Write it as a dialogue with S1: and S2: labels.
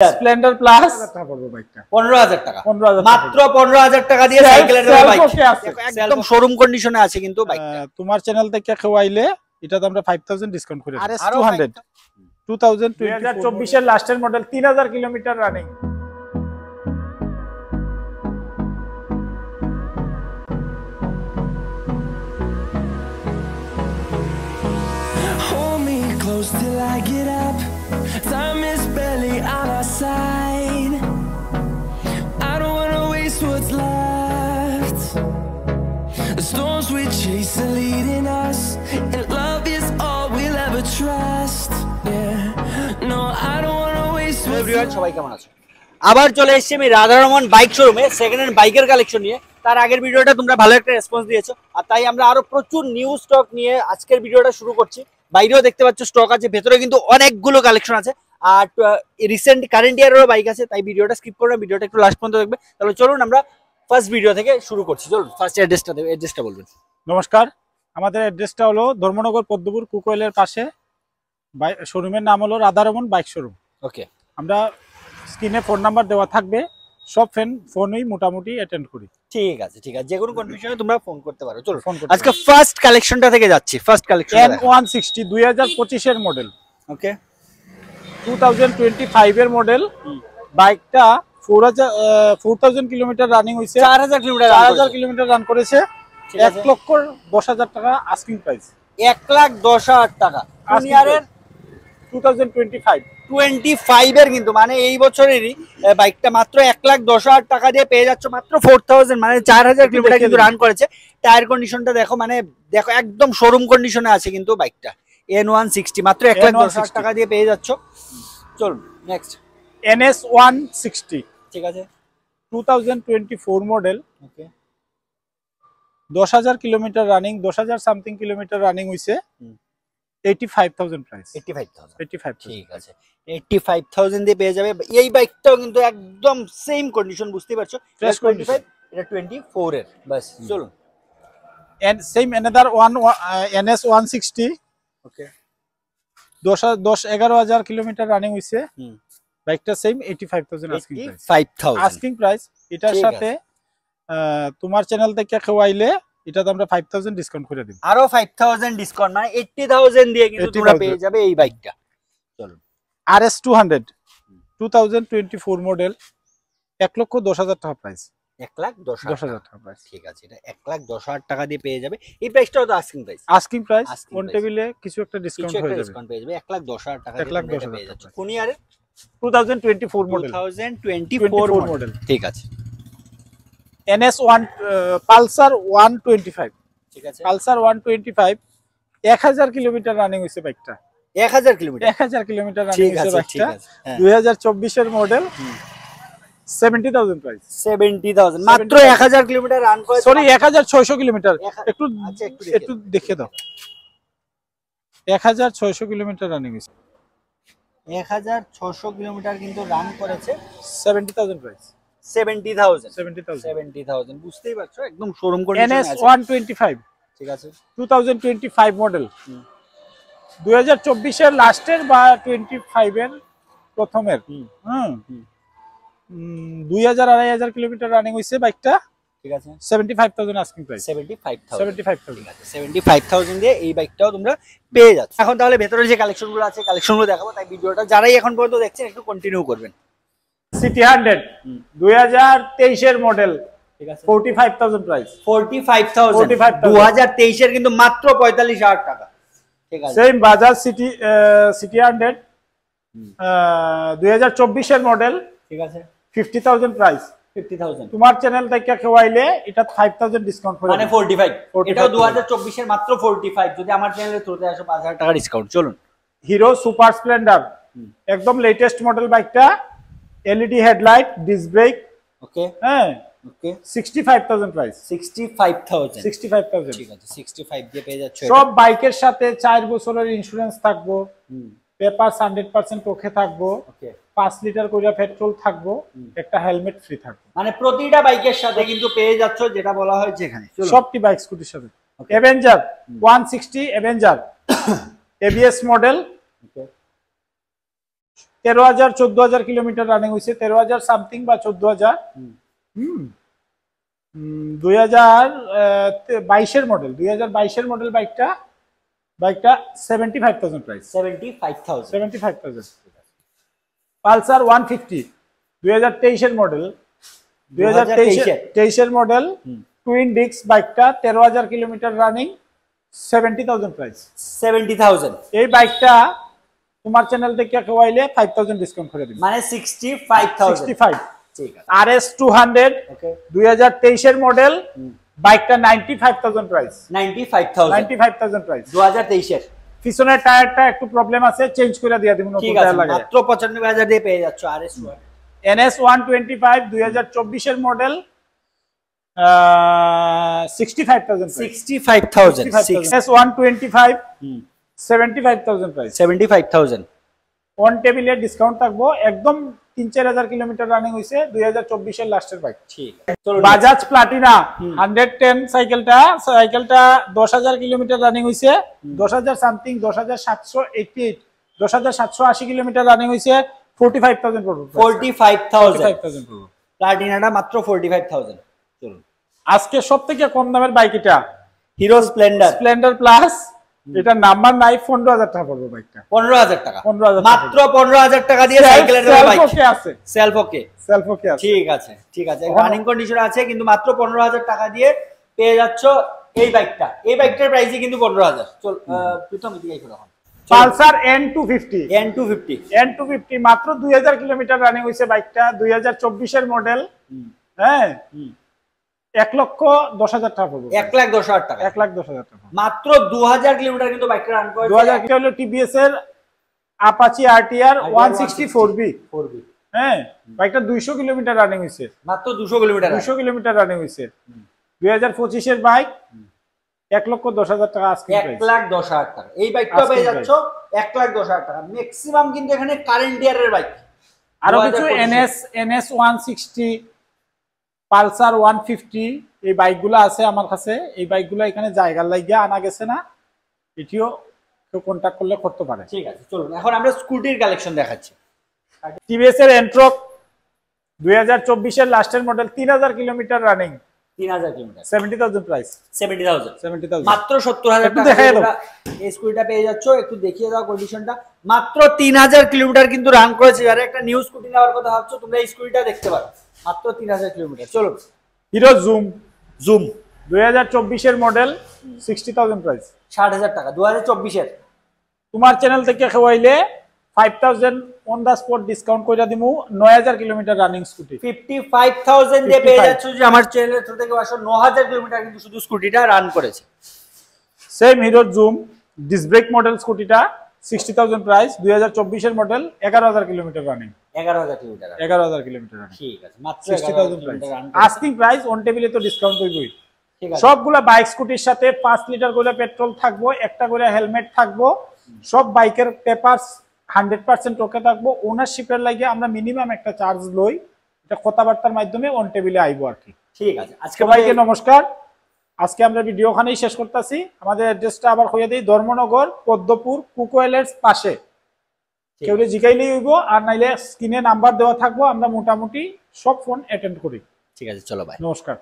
S1: Splendor plus
S2: টাকা পড়বে বাইকটা
S1: 15000 টাকা
S2: 15000
S1: মাত্র 15000 টাকা দিয়ে সাইকেলের বাইক একদম শোরুম কন্ডিশনে আছে কিন্তু বাইকটা
S2: তোমার চ্যানেল থেকে খাওয়াইলে এটাতে আমরা 5000 ডিসকাউন্ট করে দিই। RS200 2024 এর লাস্টের model 3000 kilometre running.
S3: Close till I get up. Time is barely on our side. I don't wanna waste what's left. The storms we chase are leading us, and love is all we'll ever trust. Yeah, no, I don't wanna waste what's left.
S1: সবাই কেমন আছো? আবার চলে এসেছি আমি Radharaman bike শোরুমে second hand বাইকের collection নিয়ে। তার আগের ভিডিওটা তোমরা ভালো একটা রেসপন্স দিয়েছো, আর তাই আমরা আরো প্রচুর নিউ স্টক নিয়ে আজকের ভিডিওটা শুরু করছি। বাইরেও দেখতে পাচ্ছ স্টক আছে, ভেতরে কিন্তু অনেকগুলো কালেকশন আছে, আর রিসেন্ট কারেন্ট ইয়ারেরও বাইক আছে, তাই ভিডিওটা স্কিপ করো না, ভিডিওটা একটু লাস্ট পর্যন্ত দেখবে। তাহলে চলুন আমরা ফার্স্ট ভিডিও থেকে শুরু করছি। চলুন ফার্স্ট অ্যাড্রেসটা বলবেন।
S2: নমস্কার, আমাদের অ্যাড্রেসটা হলো ধর্মনগর পদ্মপুর কুকোয়েলের পাশে। শোরুমের নাম হলো রাধারমন বাইক শোরুম।
S1: ওকে,
S2: আমরা স্ক্রিনে ফোন নাম্বার দেওয়া থাকবে, সব ফোনই মোটামুটি অ্যাটেন্ড করি।
S1: ঠিক আছে, ঠিক আছে, যে কোনো কনফিউশনে তোমরা ফোন করতে পারো। চলো আজকে ফার্স্ট কালেকশনটা থেকে যাচ্ছি। ফার্স্ট কালেকশন
S2: N160 2025 এর মডেল।
S1: ওকে,
S2: 2025 এর মডেল। বাইকটা 4000 কিলোমিটার রানিং হইছে, 4000 কিলোমিটার রান করেছে। 1,10,000 টাকা আস্কিং প্রাইস।
S1: 1,10,000 টাকা। ইয়ারের
S2: 2025
S1: এর কিন্তু মানে এই বছরেরই বাইকটা মাত্র 1,10,000 টাকা দিয়ে পেয়ে যাচ্ছ, মাত্র 4000 মানে 4000 কিলোমিটার কিন্তু রান করেছে। টায়ার কন্ডিশনটা দেখো, মানে দেখো একদম শোরুম কন্ডিশনে আছে কিন্তু বাইকটা। N160 মাত্র 1,10,000 টাকা দিয়ে পেয়ে যাচ্ছ। চলুন নেক্সট
S2: NS160।
S1: ঠিক আছে,
S2: 2024 মডেল।
S1: ওকে,
S2: 10,000 kilometre running, 10,000 something kilometre running হইছে। 85,000 প্রাইস।
S1: 85,000। ঠিক আছে, 85,000 দিয়ে পেয়ে যাবে। এই বাইকটাও কিন্তু একদম সেম কন্ডিশন, বুঝতেই পারছো।
S2: Fresh condition.
S1: এটা 24 এর বাস। চলুন
S2: and same another one NS160।
S1: Okay,
S2: 11,000 kilometre running হইছে। বাইকটা সেম 85,000 আস্কিং প্রাইস। এটার সাথে তোমার চ্যানেল থেকে খাওয়াইলে এটাতে আমরা 5,000 ডিসকাউন্ট করে দেব।
S1: আরো 5,000 ডিসকাউন্ট, মানে 80,000 দিয়ে কিন্তু তোমরা পেয়ে যাবে এই বাইকটা। চলুন
S2: RS200 2024 মডেল। 1,10,000 টাকা প্রাইস।
S1: 1,10,000 টাকা প্রাইস। ঠিক আছে, এটা 1,10,000 টাকা দিয়ে পেয়ে যাবে। এই প্রাইসটাও তো
S2: আস্কিং প্রাইস। কোন টেবিলে কিছু একটা ডিসকাউন্ট হয়ে যাবে।
S1: ডিসকাউন্ট পেয়ে যাবে। 1,10,000 টাকা দিয়ে পেয়ে যাচ্ছে। কোন ইয়ারে?
S2: 2024 মডেল।
S1: 2024 মডেল। ঠিক আছে,
S2: NS1 পালসার 125।
S1: ঠিক আছে,
S2: পালসার 125 1000 কিলোমিটার রানিং হইছে বাইকটা।
S1: 1000 কিলোমিটার
S2: 1000 কিলোমিটার রানিং হইছে বাইকটা।
S1: 2024
S2: এর মডেল। 70,000 প্রাইস।
S1: 70,000 মাত্র 1000 কিলোমিটার রান করে।
S2: Sorry, 1600 kilometre. একটু দেখে দাও। 1600 কিলোমিটার রানিং হইছে।
S1: 1600 কিলোমিটার কিন্তু রান করেছে।
S2: 70,000 প্রাইস।
S1: 70,000 বুঝতেই পারছো, একদম শোরুম কন্ডিশন আছে।
S2: NS125। ঠিক আছে, 2025 মডেল। 2024 এর লাস্টের বা 25 এর প্রথমের। 2,000-2,500 কিলোমিটার রানিং হইছে বাইকটা।
S1: ঠিক আছে,
S2: 75,000 আস্কিং প্রাইস।
S1: 75,000 দিয়ে এই বাইকটাও তোমরা পেয়ে যাচ্ছ। এখন তাহলে ভেতরে যে কালেকশনগুলো আছে কালেকশনগুলো দেখাবো, তাই ভিডিওটা যারাই এখন পর্যন্ত দেখছেন একটু কন্টিনিউ করবেন।
S2: সিটি 100 2023 এর মডেল। ঠিক আছে, 45,000 প্রাইস।
S1: 45,000 2023 এর কিন্তু মাত্র 45,000 টাকা। ঠিক আছে,
S2: সেম বাজাজ সিটি 100 2024 এর মডেল। ঠিক আছে, 50,000 প্রাইস।
S1: 50,000
S2: তোমার চ্যানেল থেকে খাওয়াইলে এটা 5,000 ডিসকাউন্ট করে
S1: মানে 45। এটাও 2024 এর মাত্র 45, যদি আমার চ্যানেলে থ্রুতে আসো 5,000 টাকা ডিসকাউন্ট। চলুন
S2: হিরো সুপার স্প্লেন্ডার, একদম লেটেস্ট মডেল বাইকটা। LED headlight, disc brake. Okay, হ্যাঁ, ওকে, 65,000 প্রাইস।
S1: 65,000। ঠিক আছে, 65 দিয়ে পেয়ে যাচ্ছে।
S2: সব বাইকের সাথে 4 বছরের ইন্স্যুরেন্স থাকবো, পেপার 100% ওকে থাকবো। ওকে, 5 লিটার করে পেট্রোল থাকবো, একটা হেলমেট ফ্রি থাকবে।
S1: মানে প্রতিটা বাইকের সাথে কিন্তু পেয়ে যাচ্ছ, যেটা বলা হয় যেখানে
S2: সবটি বাইক স্কুটির সাথে। Avenger 160 Avenger ABS model. 13,000 14,000 kilometre running হয়েছে, 13,000 সামথিং বা 14,000। 2022 মডেল, 2022 মডেল বাইকটা 75,000 price, 75,000। Pulsar 150 2023 model, 2023 model twin disk বাইকটা 13,000 কিলোমিটার রানিং, 70,000 প্রাইস,
S1: 70,000।
S2: এই বাইকটা তোমার চ্যানেল থেকে কেওয়াইলে 5,000 ডিসকাউন্ট করে দিন,
S1: মানে 65,000।
S2: 65।
S3: ঠিক আছে।
S2: RS 200
S3: ওকে
S2: 2023 এর মডেল, বাইকটা 95,000 প্রাইস,
S1: 95,000
S2: প্রাইস
S1: 2023 এর।
S2: পিছনের টায়ারটা একটু প্রবলেম আছে, চেঞ্জ করে দিয়ে দিব নতুন
S1: ঠিক আছে,
S2: টায়ার লাগাই।
S1: মাত্র 95,000 দিয়ে পেয়ে যাচ্ছ RS 100।
S2: NS 125 2024 এর মডেল, 65,000
S1: 65,000।
S2: NS 125 75,000 price,
S1: 75,000।
S2: অন টেবিলে ডিসকাউন্ট থাকবো, একদম 3-4 কিলোমিটার রানিং হইছে, 2024 এর লাস্টের বাইক।
S1: ঠিক আছে, চলো।
S2: বাজাজ প্লাটিনা 110 সাইকেলটা 10,000 কিলোমিটার রানিং হইছে, 10,000 সামথিং, 10,788 10,780 কিলোমিটার রানিং হইছে, 45,000 পড়বে,
S1: 45,000 প্লাটিনাটা মাত্র 45,000। চলুন,
S2: আজকে সবথেকে কম দামের বাইক এটা
S1: হিরো স্প্লেন্ডার
S2: প্লাস, এটা নাম্বার নাই, 15,000 টাকা পড়বে বাইকটা,
S1: 15,000 টাকা,
S2: 15,000
S1: মাত্র 15,000 টাকা দিয়ে সাইকেলের বাইক,
S2: আছে
S1: সেলফ ওকে
S2: আছে।
S1: ঠিক আছে, ঠিক আছে, রানিং কন্ডিশন আছে, কিন্তু মাত্র 15,000 টাকা দিয়ে পেয়ে যাচ্ছ এই বাইকটা। এই বাইকটার প্রাইসই কিন্তু 15,000। চল প্রথম দিকে এখন
S2: পালসার N250
S1: N250
S2: মাত্র 2,000 কিলোমিটার রানিং হইছে বাইকটা, 2024 এর মডেল। হ্যাঁ, 1,10,000 টাকা পড়বে,
S1: 1,10,000 টাকা,
S2: 1,10,000 টাকা
S1: মাত্র 2,000 কিলোমিটার কিন্তু বাইকটা রান করেছে।
S2: 2000 কিলো হলো TVS এর Apache RTR 164B। হ্যাঁ, বাইকটা 200 কিলোমিটার রানিং হইছে,
S1: মাত্র 200 কিলোমিটার,
S2: 200 কিলোমিটার রানিং হইছে। 2025 এর বাইক, 1,10,000 টাকা আজকে প্রাইস,
S1: 1,10,000 টাকা। এই বাইকটা পেয়ে যাচ্ছ 1,10,000 টাকা। ম্যাক্সিমাম কিন্তু এখানে কারেন্ট ইয়ারের বাইক।
S2: আরো কিছু NS 160 পালসার 150 এই বাইকগুলো আছে আমার কাছে। এই বাইকগুলো এখানে জায়গা লাগিয়ে আনা গেছে না, এটিও কেউ কন্টাক্ট করলে করতে পারে।
S1: ঠিক আছে, চলুন এখন আমরা স্কুটির কালেকশন দেখাচ্ছি।
S2: টিভিএস এর এন্ট্রক 2024 এর লাস্টের model, 3,000 kilometre running,
S1: 3,000 kilometre,
S2: 70,000 price,
S1: 70,000 মাত্র 70,000 টাকা এই স্কুটিটা পেয়ে যাচ্ছ। একটু দেখিয়ে দাও কন্ডিশনটা। মাত্র 3,000 কিলোমিটার কিন্তু রান করেছে। যারা একটা নিউ স্কুটি নেওয়ার কথা ভাবছো, তোমরা এই স্কুটিটা দেখতে পারো, মাত্র 3,000 কিলোমিটার। চলো,
S2: হিরো জুম 2024 এর মডেল, 60,000 প্রাইস,
S1: 60,000 টাকা, 2024 এর।
S2: তোমার চ্যানেল থেকে খেওয়াইলে 5,000 অন দা স্পট ডিসকাউন্ট কইরা দিমু। 9,000 কিলোমিটার রানিং স্কুটি,
S1: 55,000 দিয়ে পেয়ে যাচ্ছ। যে আমার চ্যানেলের থ্রু থেকে আসো, 9,000 কিলোমিটার কিন্তু শুধু স্কুটিটা রান করেছে।
S2: Same Hero Zoom disc brake model স্কুটিটা, 60,000 প্রাইস, 2024 এর model, 11,000 kilometre running,
S1: 11,000 kilometre,
S2: 11,000 kilometre running.
S1: ঠিক আছে, মাত্র
S2: 60,000 price,
S1: run.
S2: Asking price on টেবিলে তো ডিসকাউন্ট হইবই।
S1: ঠিক আছে,
S2: সবগুলা বাইক স্কুটির সাথে 5 লিটার করে পেট্রোল থাকবো, একটা করে হেলমেট থাকবো, সব বাইকের পেপারস 100% ওকে থাকবো। ওনারশিপের লাগে আমরা মিনিমাম একটা চার্জ লই, এটা কথাবার্তার মাধ্যমে অন টেবিলে আইবো আর কি।
S1: ঠিক আছে, আজকে
S2: সবাইকে নমস্কার। আজকে আমরা ভিডিও ওখানেই শেষ করতেছি। আমাদের অ্যাড্রেসটা আবার হয়ে দেই, ধর্মনগর পদ্মপুর কুকওয়েলের পাশে। কেউ জিগাইলেই হইব, আর নাইলে স্ক্রিনে নাম্বার দেওয়া থাকবো, আমরা মোটামুটি সব ফোন অ্যাটেন্ড করি।
S1: ঠিক আছে, চলো, বাই,
S2: নমস্কার।